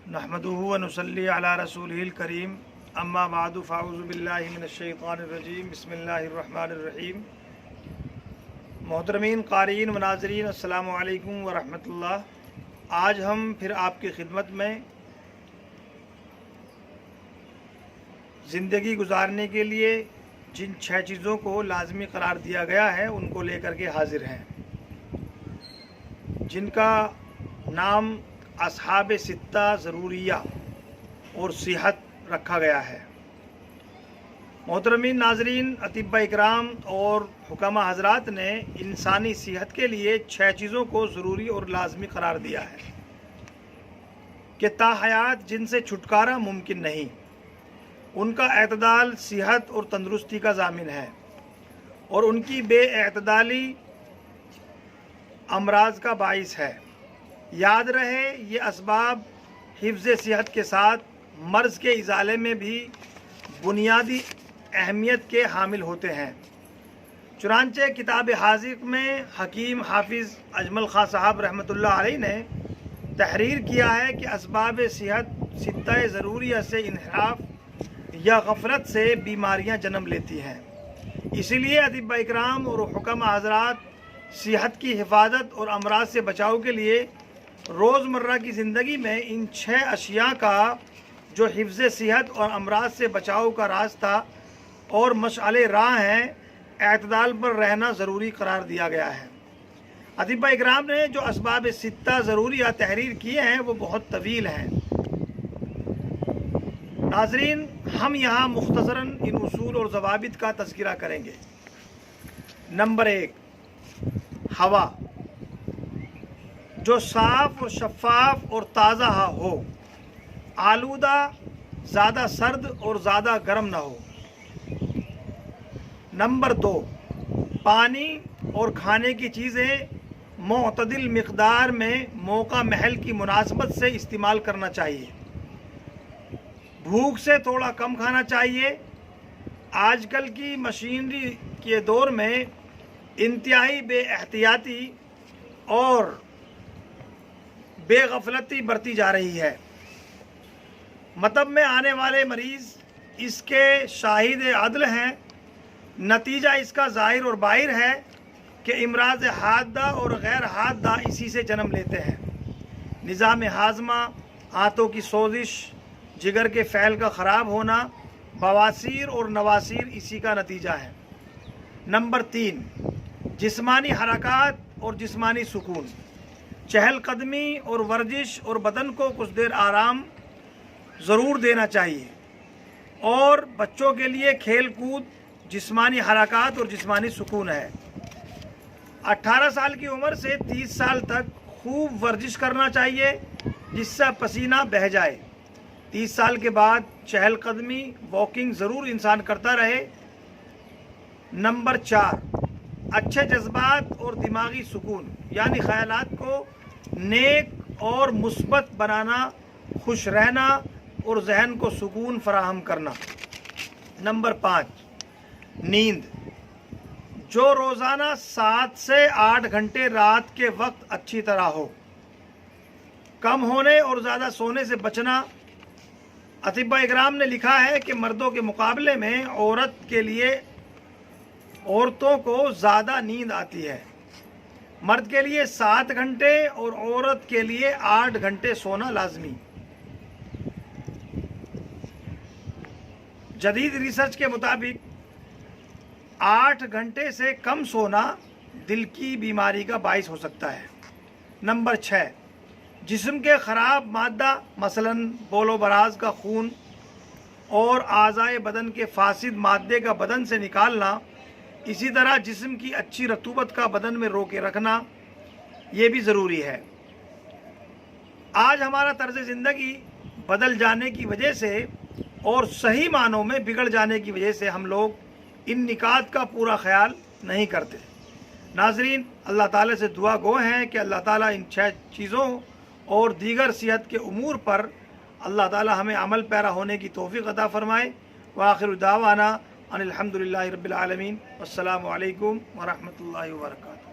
नहमदुहु व नुसल्ली अला रसूलिहिल करीम अम्मा बादु फ़ाऊज़ु बिल्लाहि मिनश शैतानिर रजीम बिस्मिल्लाहिर रहमानिर रहीम। मोहतरमीन क़ारीन व नाज़रीन अस्सलामु अलैकुम व रहमतुल्लाह। आज हम फिर आपकी खिदमत में ज़िंदगी गुजारने के लिए जिन 6 चीज़ों को लाजमी करार दिया गया है उनको लेकर के हाजिर हैं, जिनका नाम असहाब सित्ता ज़रूरिया और सिहत रखा गया है। मोहतरमीन नाजरीन, अतिब्बा इकराम और हुकामा हजरात ने इंसानी सेहत के लिए 6 चीज़ों को ज़रूरी और लाजमी करार दिया है कि ताहयात जिनसे छुटकारा मुमकिन नहीं। उनका एतदाल सेहत और तंदुरुस्ती का ज़ामिन है और उनकी बेएतदाली अमराज का बाइस है। याद रहे, ये असबाब हिफ्ज़ सेहत के साथ मर्ज़ के इज़ाले में भी बुनियादी अहमियत के हामिल होते हैं। चुनांचे किताब हाज़िक़ में हकीम हाफिज़ अजमल खां साहब रहमतुल्लाह अलैह ने तहरीर किया है कि असबाब सेहत सित्ता ज़रूरिया से इन्हिराफ या गफलत से बीमारियां जन्म लेती हैं। इसीलिए अतिब्बा इकराम और हुकामा हज़रात सेहत की हिफाजत और अमराज से बचाव के लिए रोज़मर्रा की ज़िंदगी में इन 6 अशिया का जो हिफ्ज़ सेहत और अमराज से बचाव का रास्ता और मशअले राह हैं, एतदाल पर रहना ज़रूरी करार दिया गया है। अतिब्बा इकराम ने जो असबाब सित्ता ज़रूरिया तहरीर किए हैं वो बहुत तवील हैं। नाज़रीन, हम यहाँ मुख्तसरन इन उसूल और ज़वाबित का तज़किरा करेंगे। नंबर 1, हवा जो साफ़ और शफ़ाफ और ताज़ा हो, आलूदा, ज़्यादा सर्द और ज़्यादा गर्म ना हो। नंबर 2, पानी और खाने की चीज़ें मुअतदिल मिक़दार में मौका महल की मुनासबत से इस्तेमाल करना चाहिए। भूख से थोड़ा कम खाना चाहिए। आजकल की मशीनरी के दौर में इंतहाई बेएहतियाती और बेगफलती बरती जा रही है। मतब में आने वाले मरीज़ इसके शाहिद अदल हैं। नतीजा इसका ज़ाहिर और बाहिर है कि इमराज हादा और गैर हादा इसी से जन्म लेते हैं। निज़ाम हाज़मा, आंतों की सोजिश, जिगर के फ़ैल का ख़राब होना, बवासीर और नवासीर इसी का नतीजा है। नंबर 3, जिस्मानी हरकत और जिस्मानी सुकून, चहलकदमी और वर्जिश और बदन को कुछ देर आराम ज़रूर देना चाहिए। और बच्चों के लिए खेल कूद, जिस्मानी हरकत और जिस्मानी सुकून है। 18 साल की उम्र से 30 साल तक खूब वर्जिश करना चाहिए जिससे पसीना बह जाए। 30 साल के बाद चहलकदमी, वॉकिंग ज़रूर इंसान करता रहे। नंबर 4, अच्छे जज्बात और दिमागी सुकून, यानी ख़यालात को नेक और मुस्बत बनाना, खुश रहना और जहन को सुकून फराहम करना। नंबर 5, नींद जो रोज़ाना 7 से 8 घंटे रात के वक्त अच्छी तरह हो। कम होने और ज़्यादा सोने से बचना। अतिब्बा इकराम ने लिखा है कि मर्दों के मुकाबले में औरतों को ज़्यादा नींद आती है। मर्द के लिए 7 घंटे और औरत के लिए 8 घंटे सोना लाजमी। जदीद रिसर्च के मुताबिक 8 घंटे से कम सोना दिल की बीमारी का बाइस हो सकता है। नंबर 6, जिस्म के ख़राब मादा, मसलन बोलो बराज का खून और आज़ाए बदन के फासिद मादे का बदन से निकालना, इसी तरह जिस्म की अच्छी रतूबत का बदन में रोके रखना, ये भी ज़रूरी है। आज हमारा तर्ज़ ज़िंदगी बदल जाने की वजह से और सही मानों में बिगड़ जाने की वजह से हम लोग इन निकात का पूरा ख्याल नहीं करते। नाज़रीन, अल्लाह ताला से दुआ गो हैं कि अल्लाह ताला इन 6 चीज़ों और दीगर सेहत के उमूर पर अल्लाह ताला हमें अमल पैरा होने की तौफ़ीक़ अता फ़रमाए। व आखिरु दावाना अनिल हम्दुलिल्लाहि रब्बिल आलमीन। अस्सलामु अलैकुम व रहमतुल्लाहि व बरकातुहू।